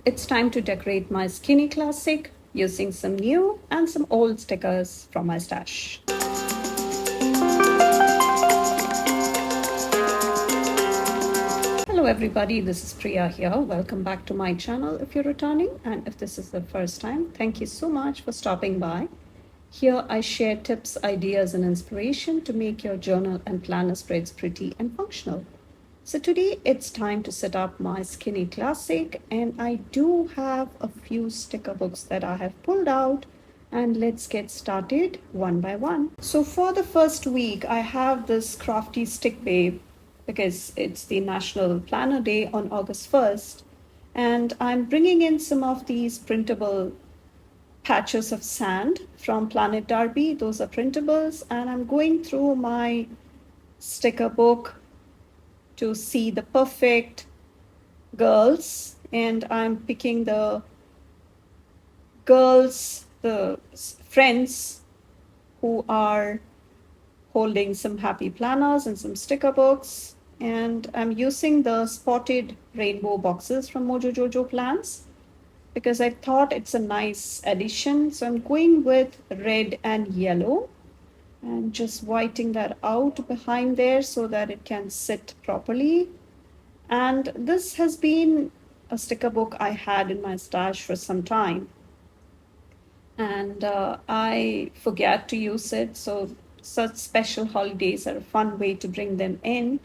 It's time to decorate my skinny classic using some new and some old stickers from my stash. Hello everybody, this is Priya here. Welcome back to my channel if you're returning, and if this is the first time, thank you so much for stopping by. Here I share tips, ideas and inspiration to make your journal and planner spreads pretty and functional. So today it's time to set up my skinny classic, and I do have a few sticker books that I have pulled out, and let's get started one by one. So for the first week I have this crafty stick babe because it's the National Planner Day on August 1st, and I'm bringing in some of these printable patches of sand from Planet Darby. Those are printables, and I'm going through my sticker book to see the perfect girls, and I'm picking the girls, the friends who are holding some happy planners and some sticker books, and I'm using the spotted rainbow boxes from Mojo Jojo Plans because I thought it's a nice addition. So I'm going with red and yellow and just whiting that out behind there so that it can sit properly. And this has been a sticker book I had in my stash for some time, and I forget to use it. So such special holidays are a fun way to bring them in.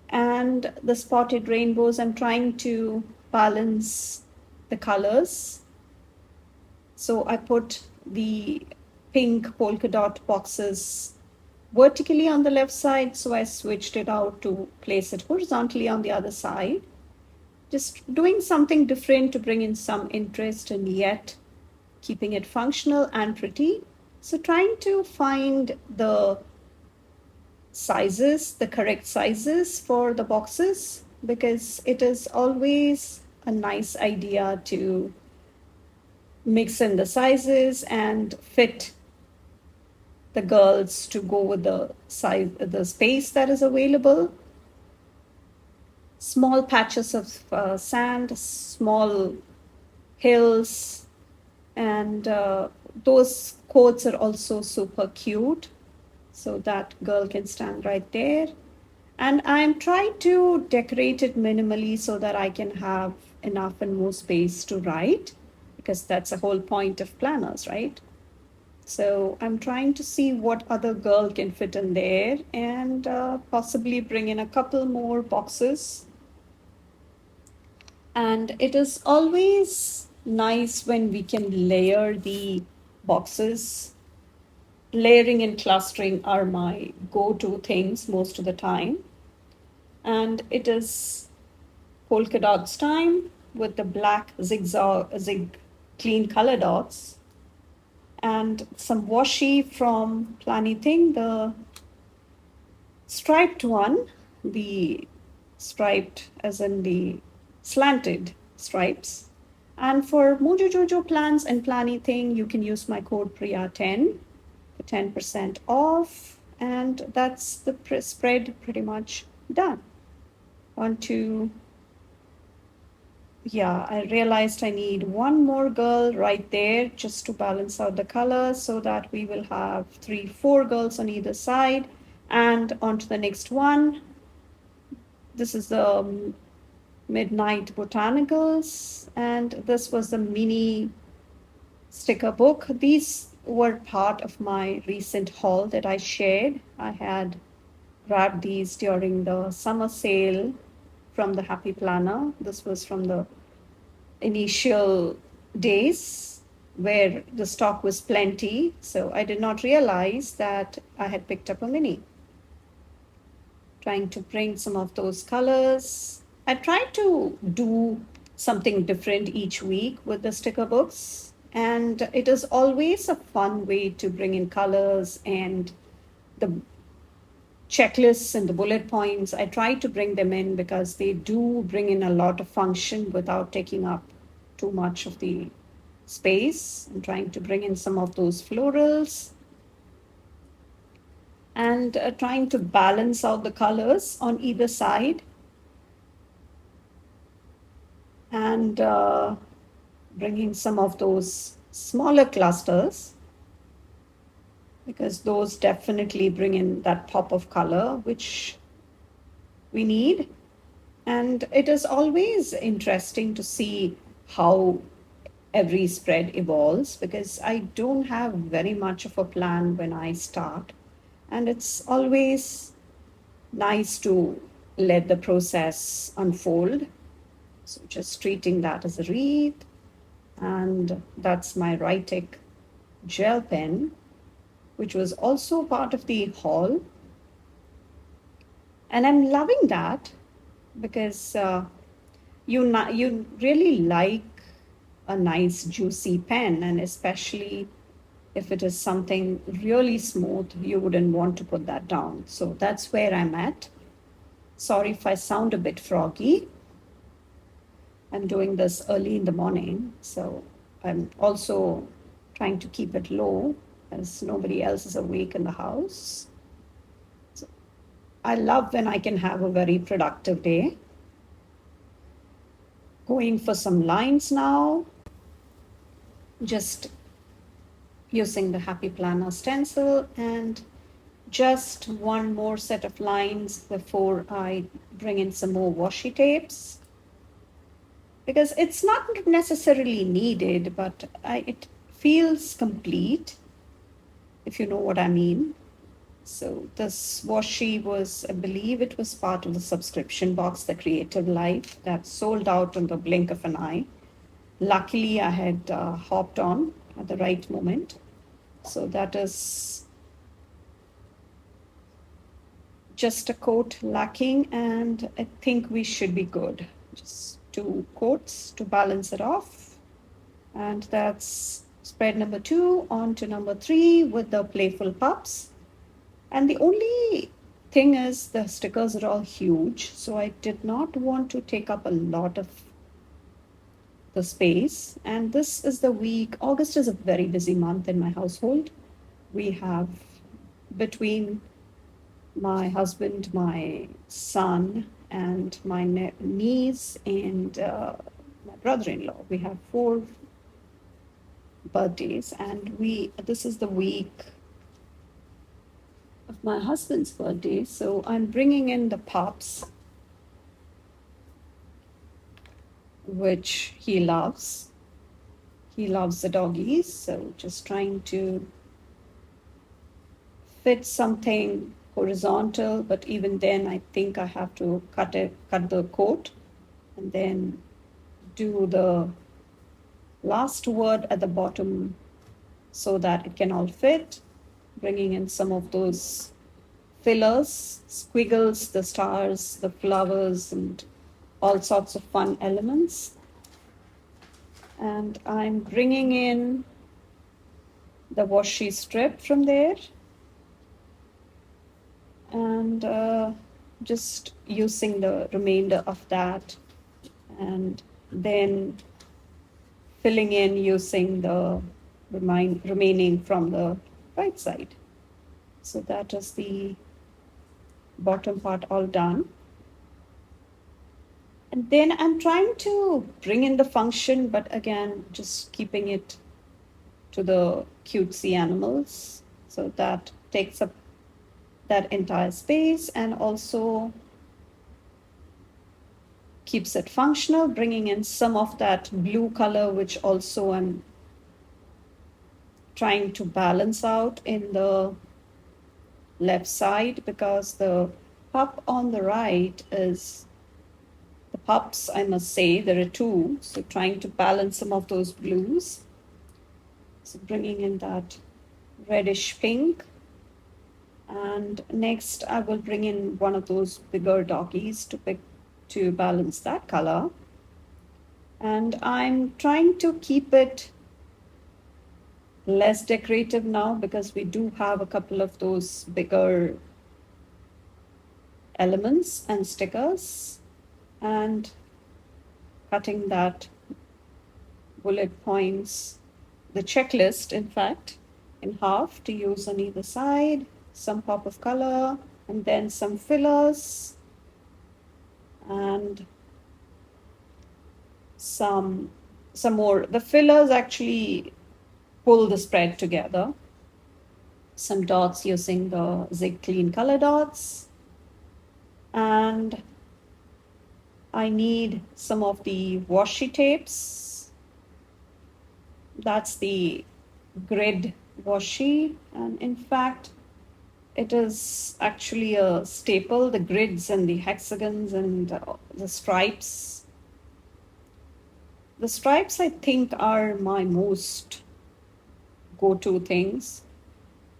And the spotted rainbows, I'm trying to balance the colors. So I put the pink polka dot boxes vertically on the left side, so I switched it out to place it horizontally on the other side. Just doing something different to bring in some interest and yet keeping it functional and pretty. So trying to find the sizes, the correct sizes for the boxes, because it is always a nice idea to mix in the sizes and fit the girls to go with the size, the space that is available. Small patches of sand, small hills, and those quotes are also super cute. So that girl can stand right there. And I'm trying to decorate it minimally so that I can have enough and more space to write, because that's the whole point of planners, right? So I'm trying to see what other girl can fit in there, and possibly bring in a couple more boxes. And it is always nice when we can layer the boxes. Layering and clustering are my go-to things most of the time. And it is polka dots time with the black zig clean color dots, and some washi from Planything, the striped one, the striped as in the slanted stripes. And for Mojo Jojo Plans and Planything, you can use my code Priya10 for 10% off. And that's the spread pretty much done. I realized I need one more girl right there just to balance out the colors so that we will have 4 girls on either side. And on to the next one. This is the Midnight Botanicals, and this was the mini sticker book. These were part of my recent haul that I shared. I had grabbed these during the summer sale from the Happy Planner. This was from the initial days where the stock was plenty, so I did not realize that I had picked up a mini. Trying to bring some of those colors. I try to do something different each week with the sticker books, and it is always a fun way to bring in colors and the checklists and the bullet points. I try to bring them in because they do bring in a lot of function without taking up too much of the space. I'm trying to bring in some of those florals and trying to balance out the colors on either side. And bringing some of those smaller clusters because those definitely bring in that pop of color which we need. And it is always interesting to see how every spread evolves because I don't have very much of a plan when I start. And it's always nice to let the process unfold. So just treating that as a wreath. And that's my Writic gel pen, which was also part of the haul. And I'm loving that because you really like a nice juicy pen, and especially if it is something really smooth, you wouldn't want to put that down. So that's where I'm at. Sorry if I sound a bit froggy. I'm doing this early in the morning, so I'm also trying to keep it low as nobody else is awake in the house. So I love when I can have a very productive day. Going for some lines now, just using the Happy Planner stencil and just one more set of lines before I bring in some more washi tapes because it's not necessarily needed, but it feels complete, if you know what I mean. So this washi was, I believe it was part of the subscription box, The Creative Life, that sold out in the blink of an eye. Luckily, I had hopped on at the right moment. So that is just a coat lacking, and I think we should be good. Just 2 coats to balance it off. And that's spread number 2 on to number 3 with the playful pups. And the only thing is the stickers are all huge, so I did not want to take up a lot of the space. And this is the week, August is a very busy month in my household. We have between my husband, my son, and my niece, and my brother-in-law. We have 4 birthdays, and this is the week of my husband's birthday. So I'm bringing in the pups, which he loves. He loves the doggies, so just trying to fit something horizontal, but even then I think I have to cut the coat and then do the last word at the bottom so that it can all fit, bringing in some of those fillers, squiggles, the stars, the flowers, and all sorts of fun elements. And I'm bringing in the washi strip from there and just using the remainder of that and then filling in using the remaining from the right side. So that is the bottom part all done. And then I'm trying to bring in the function, but again, just keeping it to the cutesy animals. So that takes up that entire space and also keeps it functional, bringing in some of that blue color, which also I'm trying to balance out in the left side because the pup on the right is the pups, I must say, there are 2. So trying to balance some of those blues. So bringing in that reddish pink. And next I will bring in one of those bigger doggies to balance that color. And I'm trying to keep it less decorative now because we do have a couple of those bigger elements and stickers, and cutting that bullet points, the checklist in fact, in half to use on either side, some pop of color, and then some fillers and some some more. The fillers actually pull the spread together. Some dots using the Zig Clean color dots. And I need some of the washi tapes. That's the grid washi. And in fact, it is actually a staple, the grids and the hexagons and the stripes. The stripes, I think, are my most go-to things.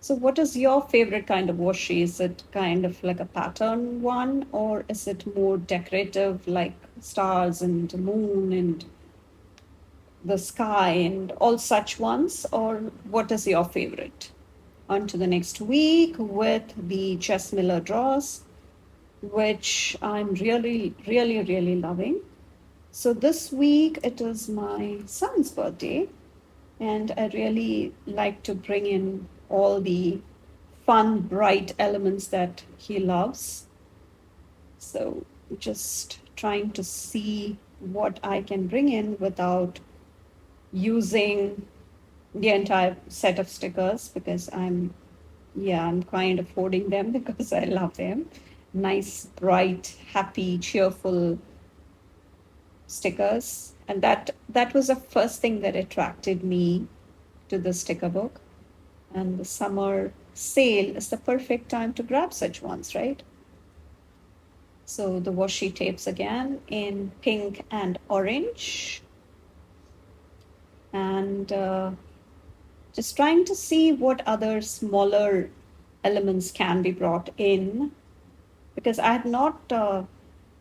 So what is your favorite kind of washi? Is it kind of like a pattern one, or is it more decorative, like stars and the moon and the sky and all such ones? Or what is your favorite? On to the next week with the Chess Miller draws, which I'm really, really, really loving. So this week it is my son's birthday, and I really like to bring in all the fun, bright elements that he loves. So just trying to see what I can bring in without using the entire set of stickers, because I'm kind of hoarding them because I love them. Nice, bright, happy, cheerful stickers. And that was the first thing that attracted me to the sticker book. And the summer sale is the perfect time to grab such ones, right? So the washi tapes again in pink and orange. And just trying to see what other smaller elements can be brought in, because I had not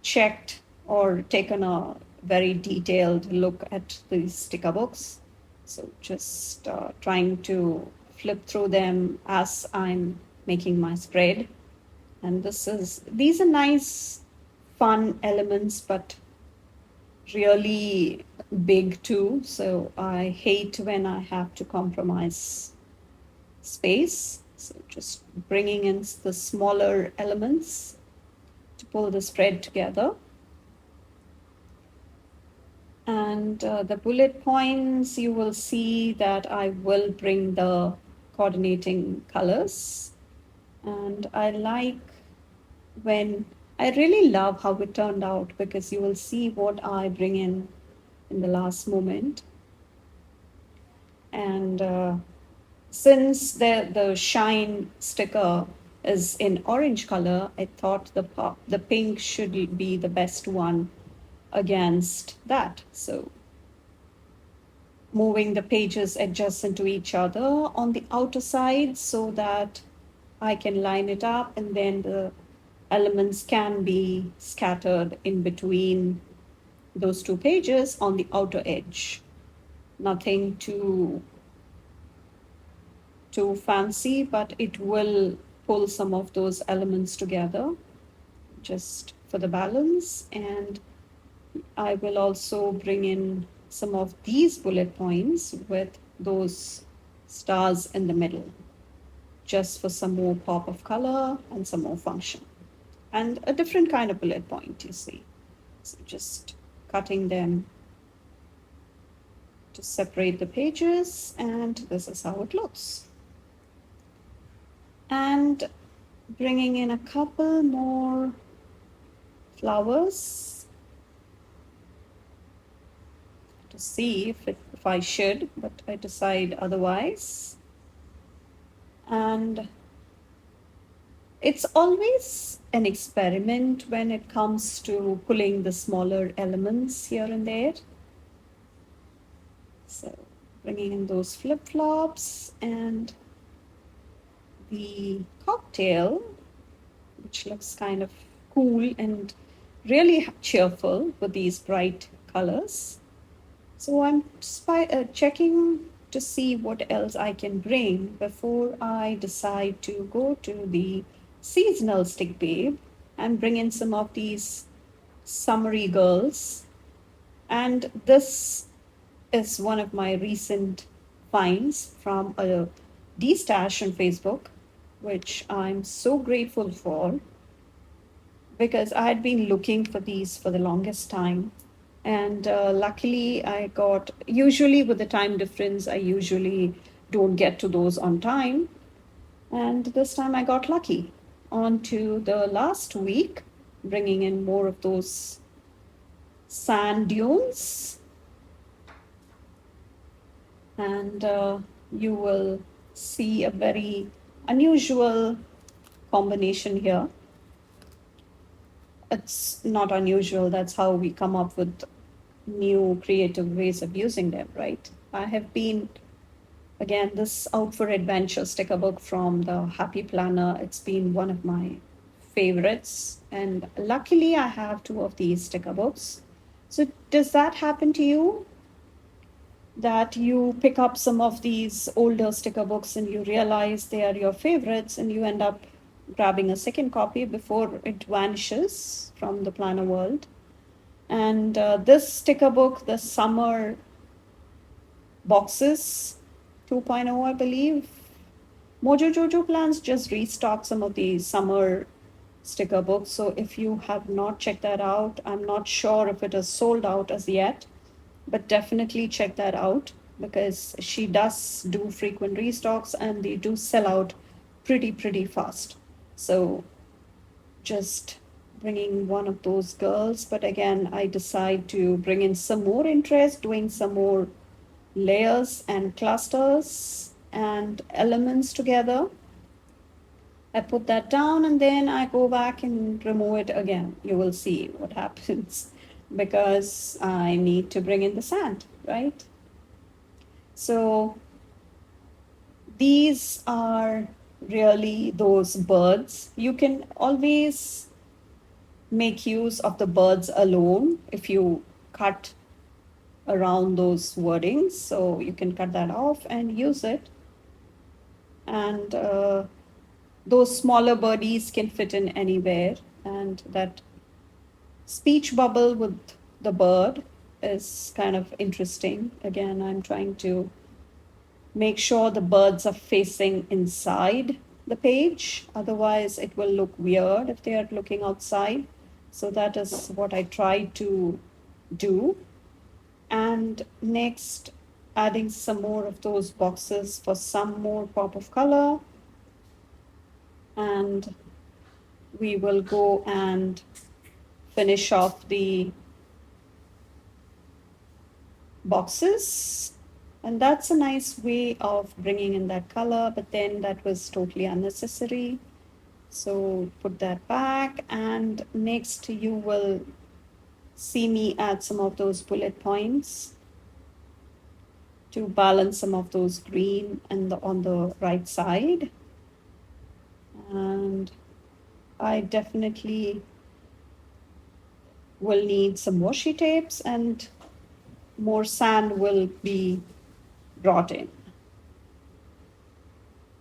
checked or taken a very detailed look at these sticker books. So just trying to flip through them as I'm making my spread. And these are nice, fun elements, but really big too. So I hate when I have to compromise space. So just bringing in the smaller elements to pull the spread together. And the bullet points, you will see that I will bring the coordinating colors. And I really love how it turned out, because you will see what I bring in the last moment. And since the shine sticker is in orange color, I thought the pink should be the best one against that. So moving the pages adjacent to each other on the outer side so that I can line it up, and then the elements can be scattered in between those two pages on the outer edge. Nothing too fancy, but it will pull some of those elements together just for the balance. And I will also bring in some of these bullet points with those stars in the middle, just for some more pop of color and some more function. And a different kind of bullet point, you see. So just cutting them to separate the pages, and this is how it looks. And bringing in a couple more flowers to see if I should, but I decide otherwise. And it's always an experiment when it comes to pulling the smaller elements here and there. So bringing in those flip-flops and the cocktail, which looks kind of cool and really cheerful with these bright colors. So I'm checking to see what else I can bring before I decide to go to the seasonal stick babe and bring in some of these summery girls. And this is one of my recent finds from a D-stash on Facebook, which I'm so grateful for, because I had been looking for these for the longest time. And luckily, I got, usually with the time difference, I usually don't get to those on time. And this time I got lucky. On to the last week, bringing in more of those sand dunes. And you will see a very unusual combination here. It's not unusual, that's how we come up with new creative ways of using them, right? I have been, again, this Out for Adventure sticker book from the Happy Planner, it's been one of my favorites. And luckily, I have two of these sticker books. So, does that happen to you? That you pick up some of these older sticker books and you realize they are your favorites, and you end up grabbing a second copy before it vanishes from the planner world. And this sticker book, the Summer Boxes 2.0, I believe, Mojo Jojo Plans just restocked some of the summer sticker books. So if you have not checked that out, I'm not sure if it is sold out as yet, but definitely check that out because she does do frequent restocks and they do sell out pretty fast. So just bringing one of those girls, but again, I decide to bring in some more interest, doing some more layers and clusters and elements together. I put that down and then I go back and remove it again. You will see what happens because I need to bring in the sand, right? So these are really those birds. You can always make use of the birds alone if you cut around those wordings. So you can cut that off and use it. And those smaller birdies can fit in anywhere. And that speech bubble with the bird is kind of interesting. Again, I'm trying to make sure the birds are facing inside the page. Otherwise, it will look weird if they are looking outside. So that is what I try to do. And next, adding some more of those boxes for some more pop of color. And we will go and finish off the boxes. And that's a nice way of bringing in that color, but then that was totally unnecessary. So put that back. And next you will see me add some of those bullet points to balance some of those green and on the right side. And I definitely will need some washi tapes and more sand will be brought in.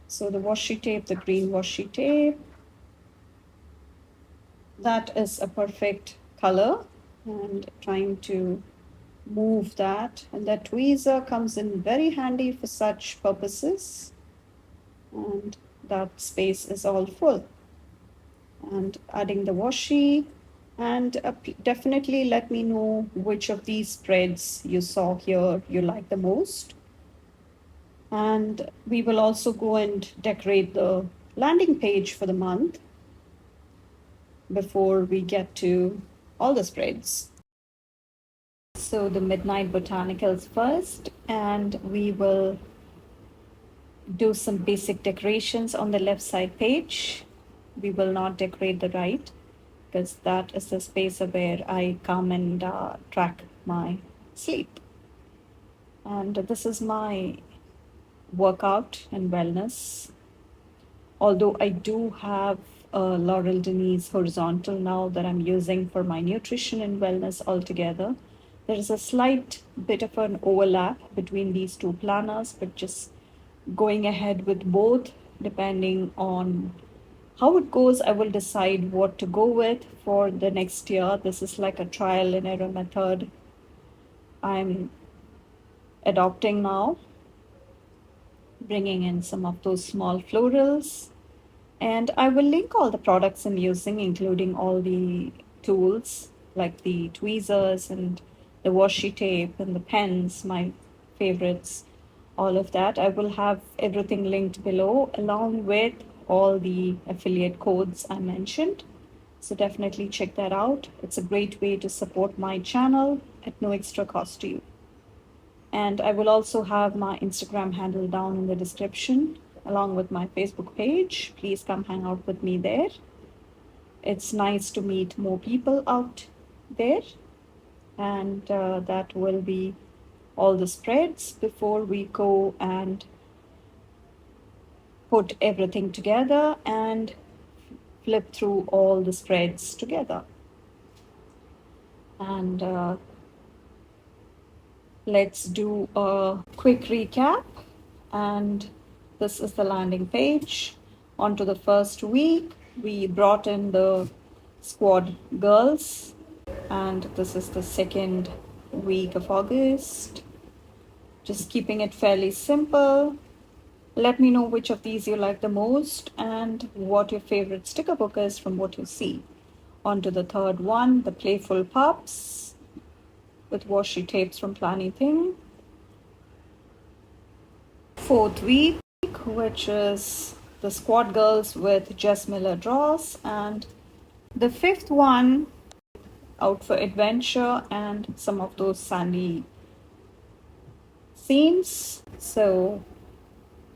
So the washi tape, the green washi tape, that is a perfect color, and trying to move that. And that tweezer comes in very handy for such purposes. And that space is all full. And adding the washi, and definitely let me know which of these spreads you saw here you like the most. And we will also go and decorate the landing page for the month before we get to all the spreads. So the Midnight Botanicals first, and we will do some basic decorations on the left side page. We will not decorate the right because that is the space where I come and track my sleep. And this is my workout and wellness. Although I do have a Laurel Denise horizontal now that I'm using for my nutrition and wellness altogether. There is a slight bit of an overlap between these two planners, but just going ahead with both depending on how it goes, I will decide what to go with for the next year. This is like a trial and error method I'm adopting now, bringing in some of those small florals. And I will link all the products I'm using, including all the tools like the tweezers and the washi tape and the pens, my favorites, all of that. I will have everything linked below along with all the affiliate codes I mentioned. So definitely check that out. It's a great way to support my channel at no extra cost to you. And I will also have my Instagram handle down in the description along with my Facebook page. Please come hang out with me there. It's nice to meet more people out there. And that will be all the spreads before we go and put everything together and flip through all the spreads together. And let's do a quick recap. And this is the landing page. On to the first week, we brought in the squad girls, and this is the second week of August. Just keeping it fairly simple. Let me know which of these you like the most and what your favorite sticker book is from what you see. On to the third one, the playful pups with washi tapes from Planny Thing. Fourth week, which is the squad girls with Jess Miller draws, and the fifth one, out for adventure and some of those sandy scenes. So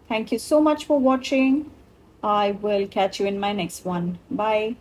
thank you so much for watching. I will catch you in my next one. Bye.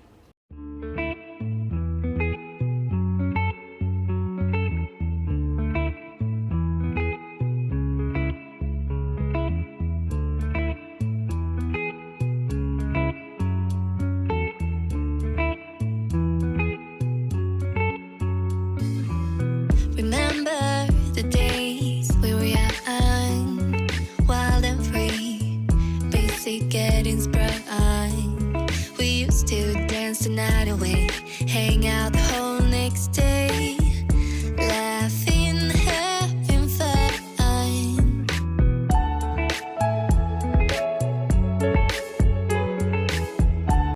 Remember the days we were young, wild and free, basic getting sprung. We used to dance the night away, hang out the whole